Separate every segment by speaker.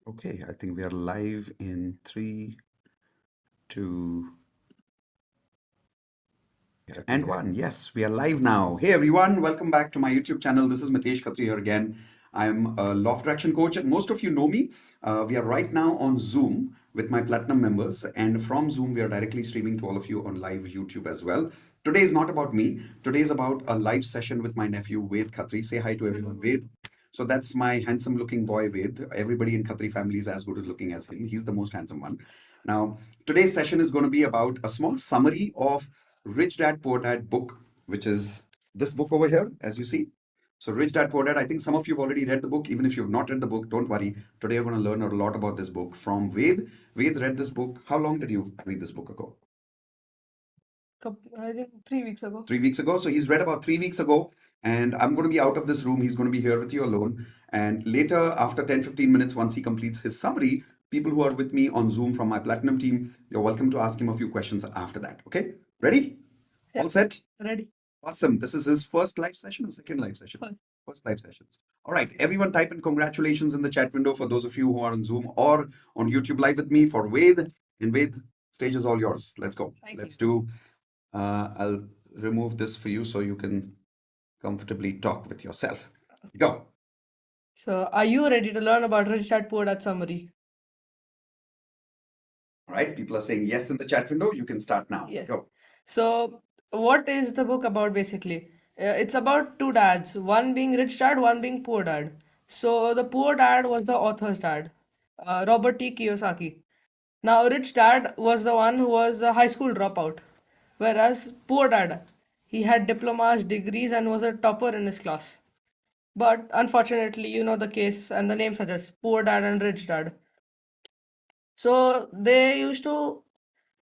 Speaker 1: Okay, I think we are live in three, two, and one. Yes, we are live now. Hey everyone, welcome back to my YouTube channel. This is Mitesh Khatri here again. I'm a law of attraction coach, and most of you know me. We are right now on Zoom with my platinum members, and from Zoom, we are directly streaming to all of you on live YouTube as well. Today is not about me. Today is about a live session with my nephew, Ved Khatri. Say hi to everyone, Ved. So that's my handsome looking boy, Ved. Everybody in Khatri family is as good as looking as him. He's the most handsome one. Now, today's session is going to be about a small summary of Rich Dad Poor Dad book, which is this book over here, as you see. So, Rich Dad Poor Dad, I think some of you have already read the book. Even if you've not read the book, don't worry. Today, you're going to learn a lot about this book from Ved. Ved read this book. How long did you read this book ago?
Speaker 2: I think 3 weeks ago.
Speaker 1: 3 weeks ago. So, he's read about 3 weeks ago. And I'm going to be out of this room. He's going to be here with you alone. And later, after 10, 15 minutes, once he completes his summary, people who are with me on Zoom from my Platinum team, you're welcome to ask him a few questions after that. Okay? Ready?
Speaker 2: Yeah,
Speaker 1: All set?
Speaker 2: ready.
Speaker 1: Awesome. This is his first live session or second live session?
Speaker 2: First.
Speaker 1: First live sessions. All right. Everyone type in congratulations in the chat window for those of you who are on Zoom or on YouTube live with me for Ved. And Ved, stage is all yours. Let's go.
Speaker 2: Thank
Speaker 1: Let's
Speaker 2: you.
Speaker 1: do, I'll remove this for you so you can comfortably talk with yourself. Go.
Speaker 2: So, are you ready to learn about Rich Dad Poor Dad summary?
Speaker 1: All right. People are saying yes in the chat window. You can start now.
Speaker 2: Yes.
Speaker 1: Go.
Speaker 2: So, what is the book about basically? It's about two dads, one being rich dad, one being poor dad. So, the poor dad was the author's dad, Robert T. Kiyosaki. Now, rich dad was the one who was a high school dropout, whereas poor dad, he had diplomas, degrees, and was a topper in his class. But unfortunately, you know the case, and the name suggests poor dad and rich dad. So they used to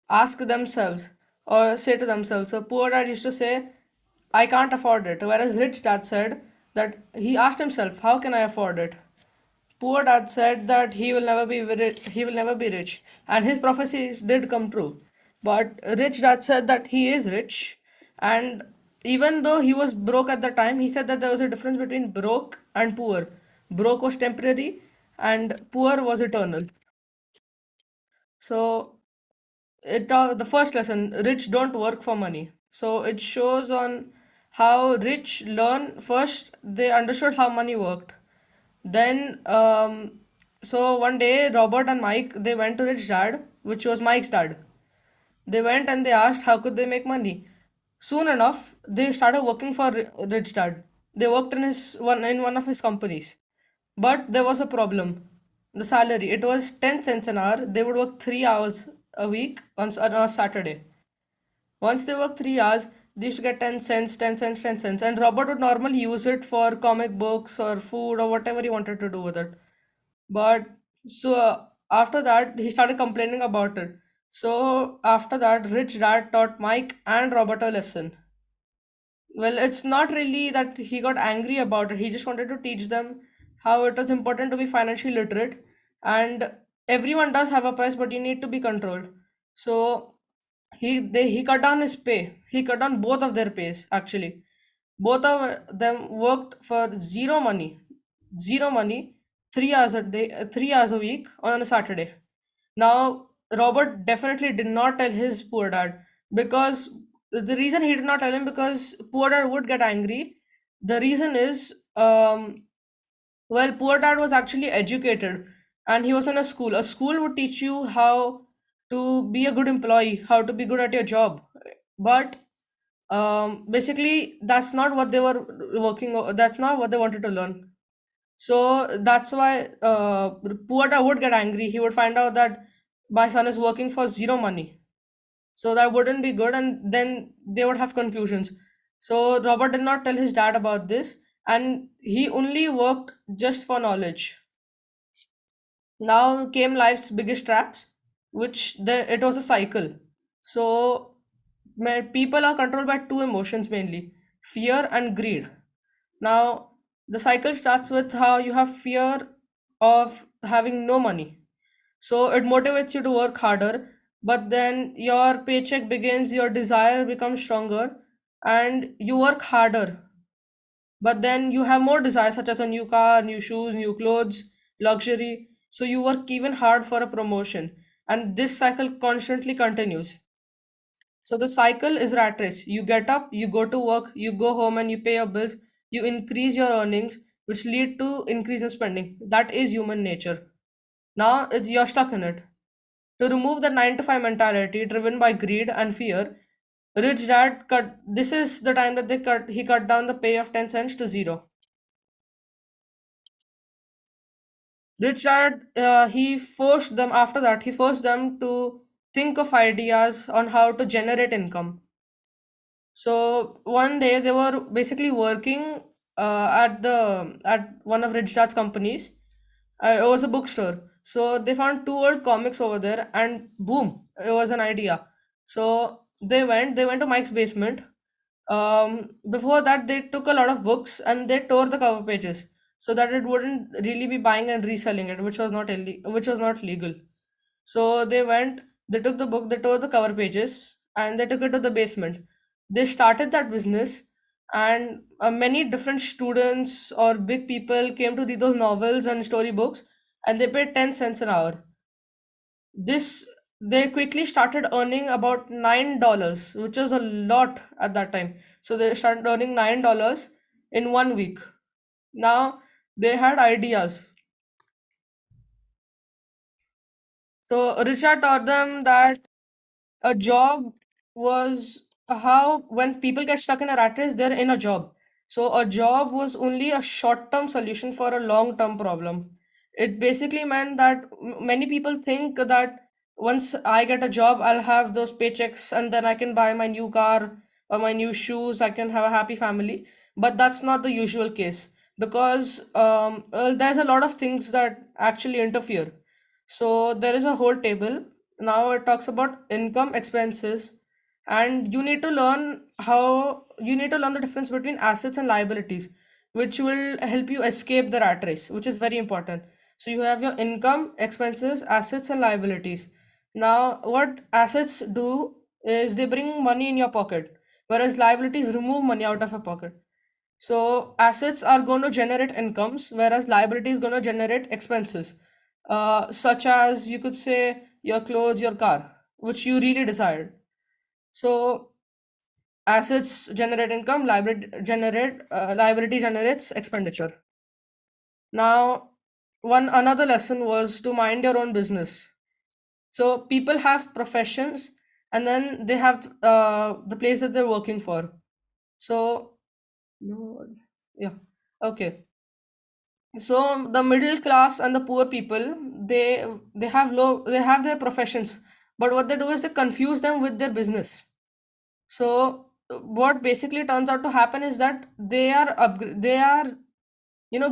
Speaker 2: ask themselves or say to themselves, so poor dad used to say, I can't afford it. Whereas rich dad said that he asked himself, how can I afford it? Poor dad said that he will never be rich, and his prophecies did come true. But rich dad said that he is rich, and even though he was broke at the time, he said that there was a difference between broke and poor. Broke was temporary, and poor was eternal. So the first lesson, rich don't work for money. So it shows on how rich learn. First they understood how money worked. Then so one day Robert and Mike, they went to rich dad, which was Mike's dad. They went and they asked how could they make money. Soon enough they started working for rich dad. They worked in one of his companies. But there was a problem. The salary, it was 10 cents an hour. They would work 3 hours a week on a Saturday. Once they work 3 hours, they used to get 10 cents, 10 cents, 10 cents. And Robert would normally use it for comic books or food or whatever he wanted to do with it. But so after that, he started complaining about it. So after that, Rich Dad taught Mike and Robert a lesson. Well, it's not really that he got angry about it. He just wanted to teach them how it was important to be financially literate. And everyone does have a price, but you need to be controlled. So he cut down his pay. He cut down both of their pays actually. Both of them worked for zero money, 3 hours a day, 3 hours a week on a Saturday. Now, Robert definitely did not tell his poor dad because the reason he did not tell him because poor dad would get angry. The reason is, well, poor dad was actually educated and he was in a school. A school would teach you how to be a good employee, how to be good at your job. But basically, that's not what they were that's not what they wanted to learn. So that's why poor dad would get angry. He would find out that my son is working for zero money. So that wouldn't be good, and then they would have confusions. So Robert did not tell his dad about this, and he only worked just for knowledge. Now came life's biggest traps, it was a cycle. So people are controlled by two emotions mainly, fear and greed. Now, the cycle starts with how you have fear of having no money. So it motivates you to work harder, but then your paycheck begins, your desire becomes stronger, and you work harder. But then you have more desires, such as a new car, new shoes, new clothes, luxury. So you work even hard for a promotion, and this cycle constantly continues. So the cycle is rat race. You get up, you go to work, you go home and you pay your bills, you increase your earnings, which lead to increase in spending. That is human nature. Now you're stuck in it. To remove the 9 to 5 mentality driven by greed and fear, Rich Dad cut this is the time that he cut down the pay of 10 cents to zero. Rich Dad he forced them to think of ideas on how to generate income. So one day they were basically working at one of Rich Dad's companies. It was a bookstore. So they found two old comics over there, and boom, it was an idea. So they went to Mike's basement. Before that, they took a lot of books and they tore the cover pages so that it wouldn't really be buying and reselling it, which was not legal. So they took the book, they tore the cover pages, and they took it to the basement. They started that business, and many different students or big people came to read those novels and storybooks, and they paid 10 cents an hour. This They quickly started earning about $9, which was a lot at that time. So they started earning $9 in 1 week. Now they had ideas. So Richard taught them that a job was how when people get stuck in a rat race, they're in a job. So a job was only a short-term solution for a long-term problem. It basically meant that many people think that once I get a job, I'll have those paychecks and then I can buy my new car or my new shoes, I can have a happy family. But that's not the usual case because there's a lot of things that actually interfere. So there is a whole table. Now it talks about income, expenses, and you need to learn the difference between assets and liabilities, which will help you escape the rat race, which is very important. So you have your income, expenses, assets, and liabilities. Now, what assets do is they bring money in your pocket, whereas liabilities remove money out of your pocket. So assets are going to generate incomes, whereas liability is going to generate expenses, such as you could say your clothes, your car, which you really desired. So assets generate income, liability generates expenditure. Now, one another lesson was to mind your own business. So people have professions, and then they have the place that they're working for. So no, yeah, okay. So the middle class and the poor people, they have their professions, but what they do is they confuse them with their business. So what basically turns out to happen is that they are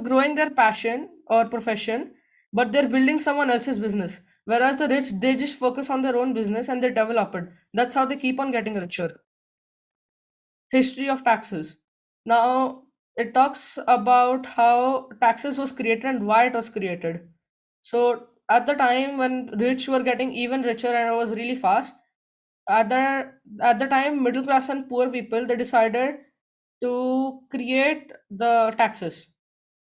Speaker 2: growing their passion or profession, but they're building someone else's business. Whereas the rich, they just focus on their own business and they develop it. That's how they keep on getting richer. History of taxes. Now, it talks about how taxes was created and why it was created. So, at the time when rich were getting even richer and it was really fast, at the time, middle class and poor people they decided to create the taxes.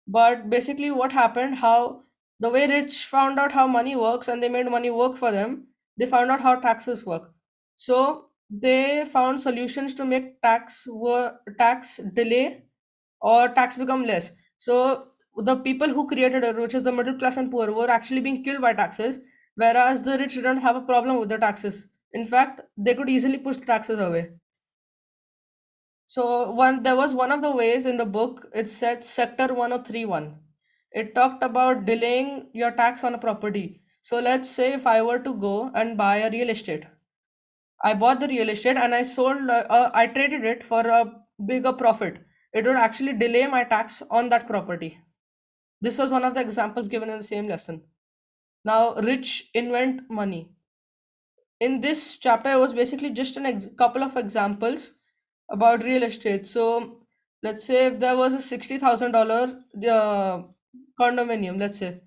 Speaker 2: But basically, what happened? How the way rich found out how money works and they made money work for them, they found out how taxes work. So they found solutions to make tax delay or tax become less. So the people who created it, which is the middle class and poor, were actually being killed by taxes, whereas the rich didn't have a problem with the taxes. In fact, they could easily push the taxes away. So there was one of the ways in the book, it said Sector 1031. It talked about delaying your tax on a property. So let's say if I were to go and buy a real estate, I bought the real estate and I traded it for a bigger profit. It would actually delay my tax on that property. This was one of the examples given in the same lesson. Now, rich invent money. In this chapter, it was basically just couple of examples about real estate. So let's say if there was a $60,000 condominium, let's say,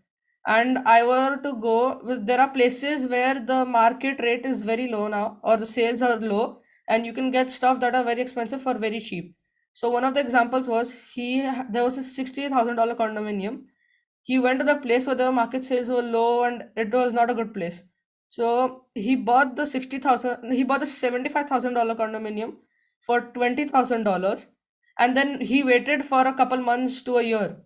Speaker 2: and I were to go there are places where the market rate is very low now, or the sales are low, and you can get stuff that are very expensive for very cheap. So one of the examples was there was a $60,000 condominium, he went to the place where the market sales were low and it was not a good place. So he bought the $75,000 condominium for $20,000, and then he waited for a couple months to a year.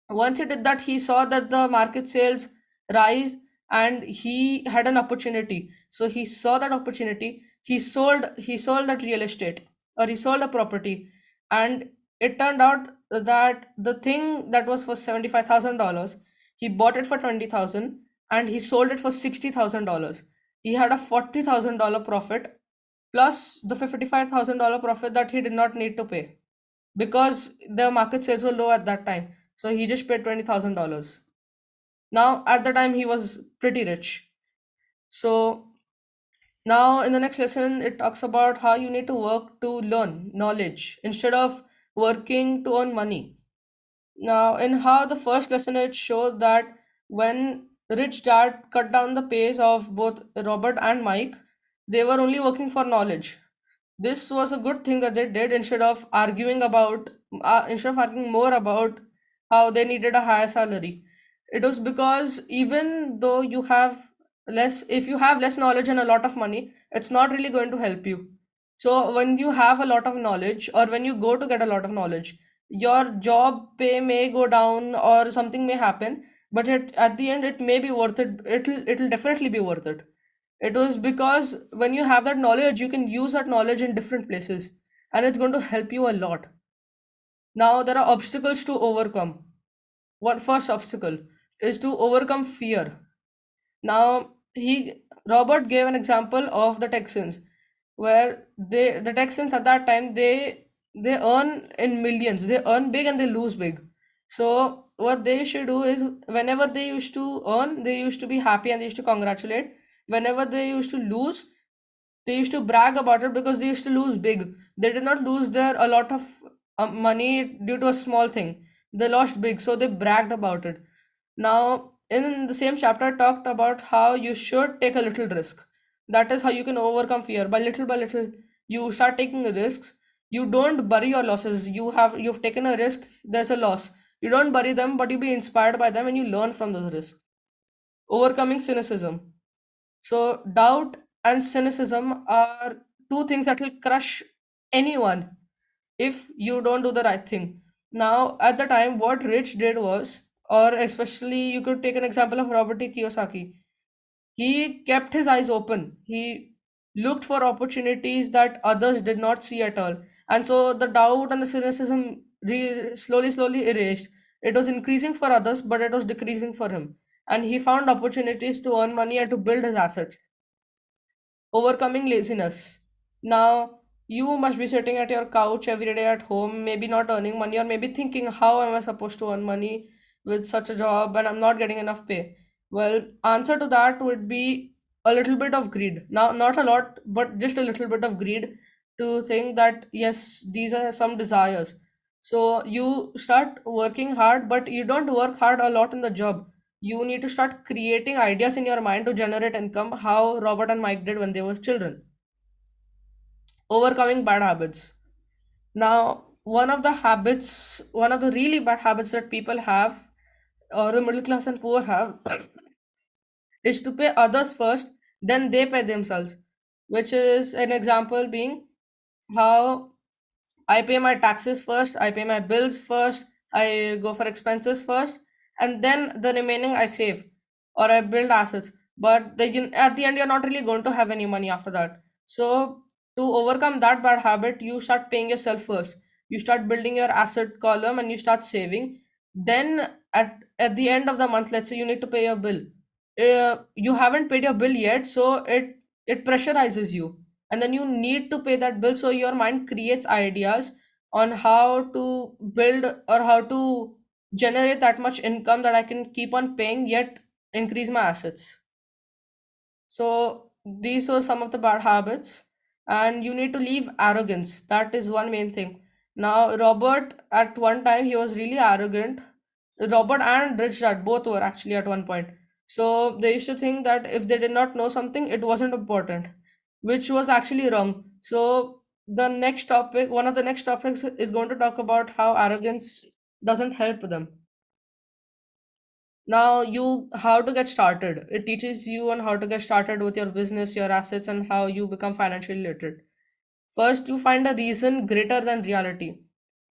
Speaker 2: Once he did that, he saw that the market sales rise and he had an opportunity. So he saw that opportunity. He sold that real estate, or he sold a property, and it turned out that the thing that was for $75,000, he bought it for 20,000 and he sold it for $60,000. He had a $40,000 profit plus the $55,000 profit that he did not need to pay because the market sales were low at that time. So he just paid $20,000. Now, at the time, he was pretty rich. So now, in the next lesson, it talks about how you need to work to learn knowledge instead of working to earn money. Now, in how the first lesson, it showed that when Rich Dad cut down the pace of both Robert and Mike, they were only working for knowledge. This was a good thing that they did instead of arguing more about how they needed a higher salary. It was because even though if you have less knowledge and a lot of money, it's not really going to help you. So when you have a lot of knowledge, or when you go to get a lot of knowledge, your job pay may go down or something may happen, but at the end it may be worth it. It'll definitely be worth it. It was because when you have that knowledge, you can use that knowledge in different places, and it's going to help you a lot. Now, there are obstacles to overcome. One first obstacle is to overcome fear. Now, Robert gave an example of the Texans, where the Texans at that time they earn in millions. They earn big and they lose big. So what they should do is, whenever they used to earn, they used to be happy and they used to congratulate. Whenever they used to lose, they used to brag about it because they used to lose big. They did not lose their a lot of money due to a small thing. They lost big, so they bragged about it. Now, in the same chapter, I talked about how you should take a little risk. That is how you can overcome fear. By little, you start taking risks. You don't bury your losses. You've taken a risk. There's a loss. You don't bury them, but you be inspired by them and you learn from those risks. Overcoming cynicism. So, doubt and cynicism are two things that will crush anyone if you don't do the right thing. Now, at the time, what Rich did was, or especially you could take an example of Robert T. Kiyosaki. He kept his eyes open. He looked for opportunities that others did not see at all. And so the doubt and the cynicism slowly erased. It was increasing for others, but it was decreasing for him. And he found opportunities to earn money and to build his assets. Overcoming laziness. Now, you must be sitting at your couch every day at home, maybe not earning money, or maybe thinking, how am I supposed to earn money with such a job and I'm not getting enough pay? Well, answer to that would be a little bit of greed. Now, not a lot, but just a little bit of greed to think that, yes, these are some desires. So you start working hard, but you don't work hard a lot in the job. You need to start creating ideas in your mind to generate income, how Robert and Mike did when they were children. Overcoming bad habits. Now, one of the really bad habits that people have, or the middle class and poor have, is to pay others first, then they pay themselves. Which is an example being how I pay my taxes first, I pay my bills first, I go for expenses first, and then the remaining I save or I build assets. But at the end, you're not really going to have any money after that. So, to overcome that bad habit, you start paying yourself first. You start building your asset column and you start saving. Then, at the end of the month, let's say you need to pay your bill. You haven't paid your bill yet, so it pressurizes you, and then you need to pay that bill, so your mind creates ideas on how to build or how to generate that much income that I can keep on paying yet increase my assets. So these were some of the bad habits, and you need to leave arrogance. That is one main thing. Now, Robert, at one time, he was really arrogant. Robert and Rich Dad both were actually at one point. So they used to think that if they did not know something, it wasn't important, which was actually wrong. So one of the next topics is going to talk about how arrogance doesn't help them. Now you how to get started. It teaches you on how to get started with your business, your assets, and how you become financially literate. First, you find a reason greater than reality,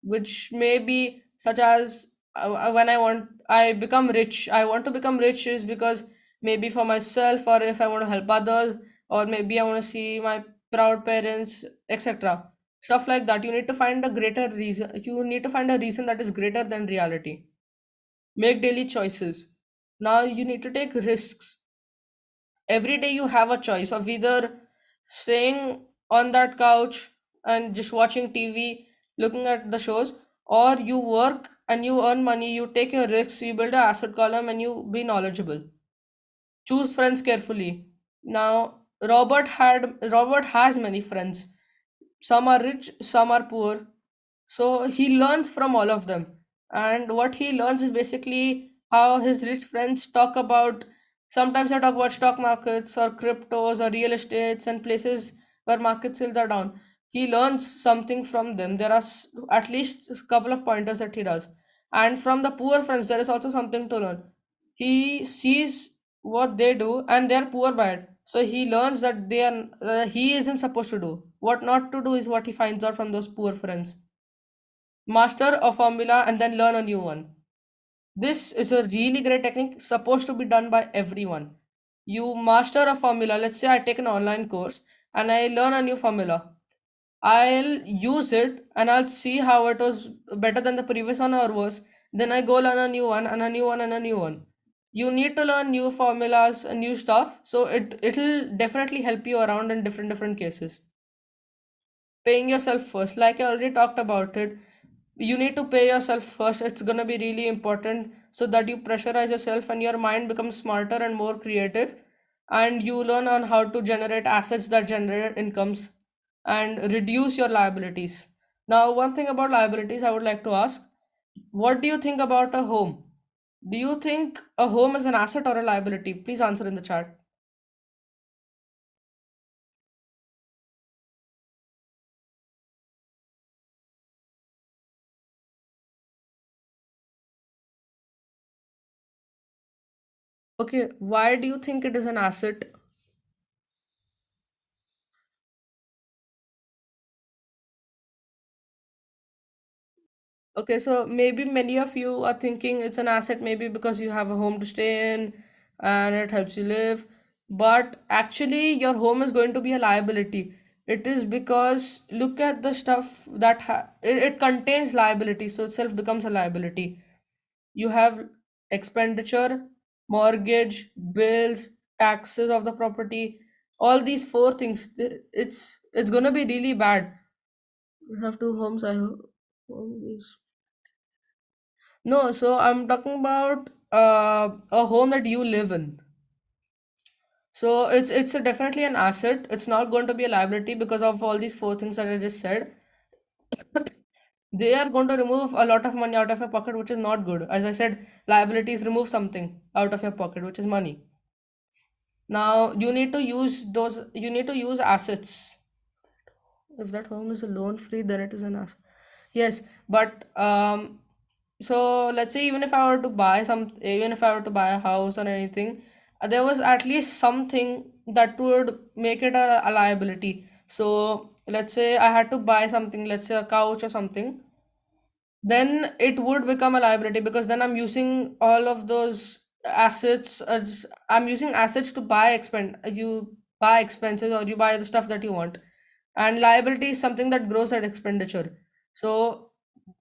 Speaker 2: which may be such as when I become rich. I want to become rich is because maybe for myself, or if I want to help others, or maybe I want to see my proud parents, etc. Stuff like that. You need to find a greater reason. You need to find a reason that is greater than reality. Make daily choices. Now you need to take risks. Every day you have a choice of either staying on that couch and just watching TV, looking at the shows, or you work and you earn money, you take your risks, you build an asset column, and you be knowledgeable. Choose friends carefully. Now, Robert has many friends. Some are rich, some are poor. So he learns from all of them. And what he learns is basically how his rich friends talk about, sometimes they talk about stock markets or cryptos or real estates and places where market sales are down. He learns something from them. There are at least a couple of pointers that he does. And from the poor friends, there is also something to learn. He sees what they do and they're poor by it. So he learns that he isn't supposed to do. What not to do is what he finds out from those poor friends. Master a formula and then learn a new one. This is a really great technique supposed to be done by everyone. You master a formula. Let's say I take an online course and I learn a new formula. I'll use it and I'll see how it was better than the previous one or worse. Then I go learn a new one and a new one and a new one. You need to learn new formulas and new stuff, so it'll definitely help you around in different cases. Paying yourself first, like I already talked about it, you need to pay yourself first. It's going to be really important so that you pressurize yourself and your mind becomes smarter and more creative, and you learn on how to generate assets that generate incomes and reduce your liabilities. Now, one thing about liabilities I would like to ask, what do you think about a home? Do you think a home is an asset or a liability? Please answer in the chat. Okay, why do you think it is an asset? Okay, so maybe many of you are thinking it's an asset, maybe because you have a home to stay in and it helps you live. But actually, your home is going to be a liability. It is because look at the stuff that it contains liability, so itself becomes a liability. You have expenditure, mortgage, bills, taxes of the property, all these four things. It's gonna be really bad. You have two homes. I hope. No, so I'm talking about a home that you live in. So it's definitely an asset. It's not going to be a liability because of all these four things that I just said. They are going to remove a lot of money out of your pocket, which is not good. As I said, liabilities remove something out of your pocket, which is money. Now you need to use those. You need to use assets. If that home is a loan free, then it is an asset. Yes, but so let's say even if I were to buy a house or anything, there was at least something that would make it a liability. So let's say I had to buy something, let's say a couch or something, then it would become a liability because then I'm using all of those assets. I'm using assets to you buy expenses or you buy the stuff that you want, and liability is something that grows at expenditure. So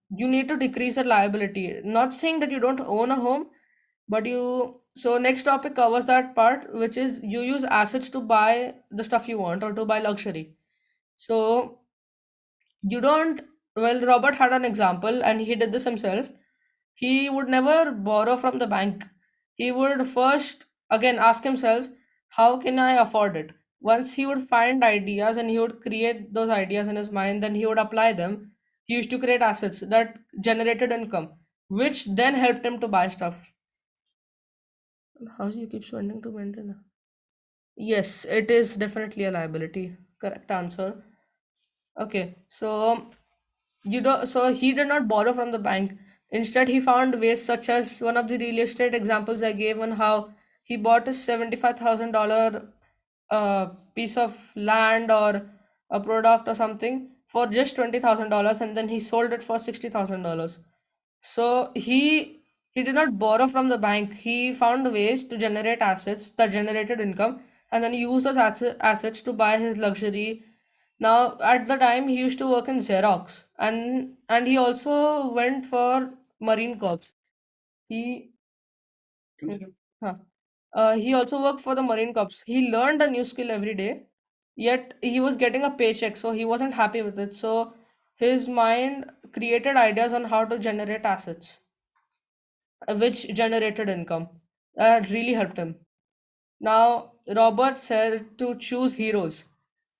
Speaker 2: you need to decrease the liability. Not saying that you don't own a home, but you. So next topic covers that part, which is you use assets to buy the stuff you want or to buy luxury. So you don't. Well, Robert had an example and he did this himself. He would never borrow from the bank. He would first again ask himself, how can I afford it? Once he would find ideas and he would create those ideas in his mind, then he would apply them. He used to create assets that generated income, which then helped him to buy stuff. How do you keep spending to maintain that? Yes, it is definitely a liability. Correct answer. Okay, so he did not borrow from the bank. Instead, he found ways such as one of the real estate examples I gave on how he bought a $75,000 piece of land or a product or something for just $20,000, and then he sold it for $60,000. So he did not borrow from the bank. He found ways to generate assets that generated income, and then he used those assets to buy his luxury. Now, at the time, he used to work in Xerox, and he also went for Marine Corps. He huh. He also worked for the Marine Corps. He learned a new skill every day, yet he was getting a paycheck, so he wasn't happy with it. So his mind created ideas on how to generate assets, which generated income. That really helped him. Now, Robert said to choose heroes.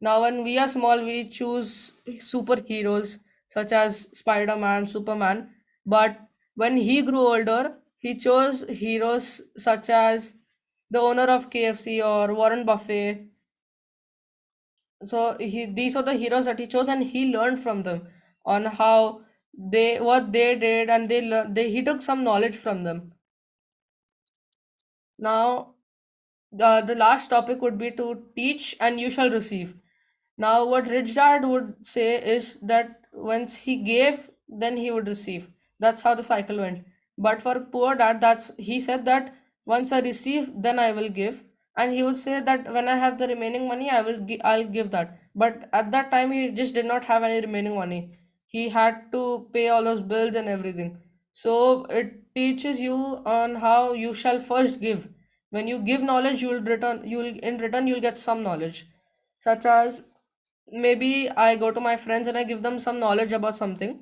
Speaker 2: Now, when we are small, we choose superheroes such as Spider Man, Superman. But when he grew older, he chose heroes such as the owner of KFC or Warren Buffett. So these are the heroes that he chose, and he learned from them on how what they did, and he took some knowledge from them. Now, the last topic would be to teach and you shall receive. Now, what Rich Dad would say is that once he gave, then he would receive. That's how the cycle went. But for Poor Dad, that's he said that once I receive, then I will give. And he would say that when I have the remaining money, I'll give that. But at that time, he just did not have any remaining money. He had to pay all those bills and everything. So it teaches you on how you shall first give. When you give knowledge, you'll get some knowledge, such as maybe I go to my friends and I give them some knowledge about something.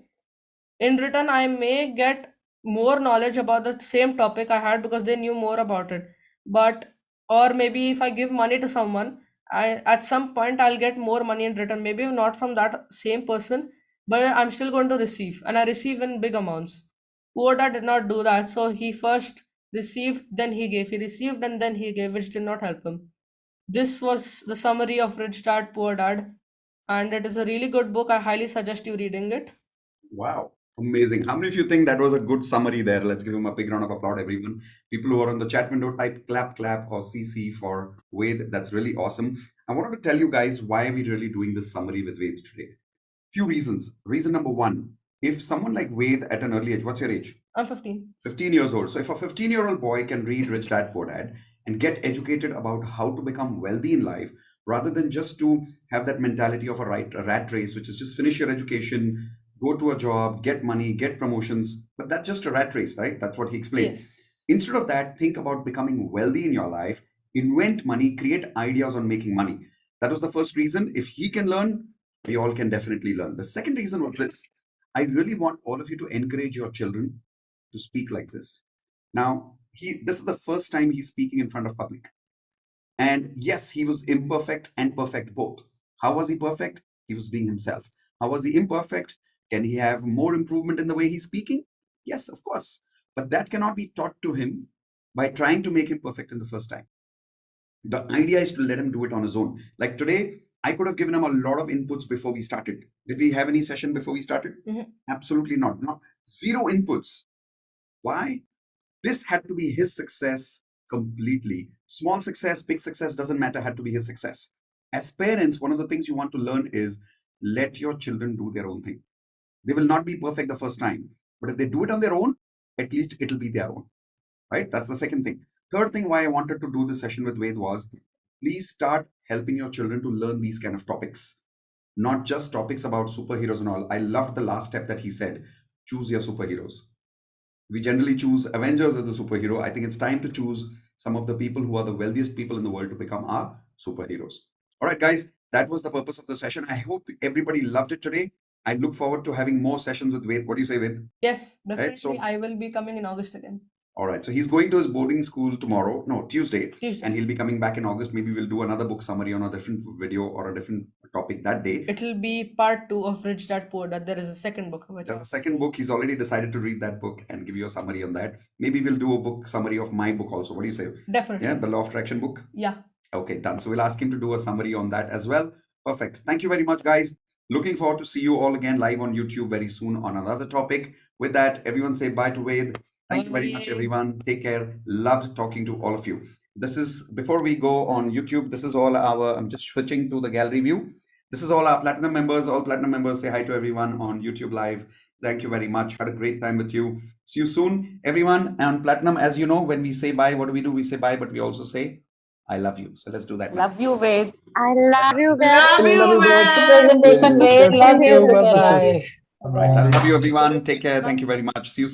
Speaker 2: In return, I may get more knowledge about the same topic I had because they knew more about it. But or maybe if I give money to someone, I at some point I'll get more money in return. Maybe not from that same person, but I'm still going to receive, and I receive in big amounts. Poor dad did not do that, so he first received, then he gave. He received and then he gave, which did not help him. This was the summary of Rich Dad Poor Dad, and it is a really good book. I highly suggest you reading it.
Speaker 1: Wow. Amazing. How many of you think that was a good summary there? Let's give him a big round of applause, everyone. People who are on the chat window, type clap, clap, or CC for Ved. That's really awesome. I wanted to tell you guys why are we really doing this summary with Ved today. Few reasons. Reason number one, if someone like Ved at an early age, what's your age?
Speaker 2: I'm 15.
Speaker 1: 15 years old. So if a 15-year-old boy can read Rich Dad Poor Dad and get educated about how to become wealthy in life, rather than just to have that mentality of a rat race, which is just finish your education, go to a job, get money, get promotions, but that's just a rat race, right? That's what he explained.
Speaker 2: Yes.
Speaker 1: Instead of that, think about becoming wealthy in your life, invent money, create ideas on making money. That was the first reason. If he can learn, we all can definitely learn. The second reason was this: I really want all of you to encourage your children to speak like this. Now, this is the first time he's speaking in front of public. And yes, he was imperfect and perfect both. How was he perfect? He was being himself. How was he imperfect? Can he have more improvement in the way he's speaking? Yes, of course. But that cannot be taught to him by trying to make him perfect in the first time. The idea is to let him do it on his own. Like today, I could have given him a lot of inputs before we started. Did we have any session before we started? Absolutely not. No, zero inputs. Why? This had to be his success completely. Small success, big success, doesn't matter, had to be his success. As parents, one of the things you want to learn is let your children do their own thing. They will not be perfect the first time, but if they do it on their own, at least it'll be their own, right? That's the second thing. Third thing why I wanted to do this session with Ved was please start helping your children to learn these kind of topics, not just topics about superheroes and all. I loved the last step that he said, choose your superheroes. We generally choose Avengers as a superhero. I think it's time to choose some of the people who are the wealthiest people in the world to become our superheroes. All right, guys, that was the purpose of the session. I hope everybody loved it today. I look forward to having more sessions with Ved. What do you say, Ved?
Speaker 2: Yes,
Speaker 1: Right,
Speaker 2: definitely. I will be coming in August again.
Speaker 1: All right, so he's going to his boarding school tomorrow, no, Tuesday,
Speaker 2: Tuesday.
Speaker 1: and he'll be coming back in August. Maybe we'll do another book summary on a different video or a different topic that day.
Speaker 2: It'll be part 2 of Rich Dad Poor Dad. There is a second book.
Speaker 1: The second book, he's already decided to read that book and give you a summary on that. Maybe we'll do a book summary of my book also. What do you say?
Speaker 2: Definitely.
Speaker 1: Yeah, the Law of Attraction book.
Speaker 2: Yeah.
Speaker 1: Okay, done. So we'll ask him to do a summary on that as well. Perfect. Thank you very much, guys. Looking forward to see you all again live on YouTube very soon on another topic. With that, everyone say bye to Ved. Thank you very much,
Speaker 2: Bye.
Speaker 1: everyone. Take care. Loved talking to all of you. This is, before we go on YouTube, this is all our, I'm just switching to the gallery view. This is all our platinum members. All platinum members, say hi to everyone on YouTube Live. Thank you very much. Had a great time with you. See you soon, everyone. And platinum, as you know, when we say bye, what do? We say bye, but we also say, I love you. So let's do that now.
Speaker 3: Love you, Ved.
Speaker 4: I love you, Ved.
Speaker 2: Love
Speaker 4: Love
Speaker 2: you,
Speaker 4: the
Speaker 2: man.
Speaker 4: presentation, Ved.
Speaker 3: Same
Speaker 4: Love
Speaker 3: here,
Speaker 4: you. Bye
Speaker 3: Mitesh.
Speaker 4: bye.
Speaker 1: All right. I love you, everyone. Take care. Thank you very much. See you soon.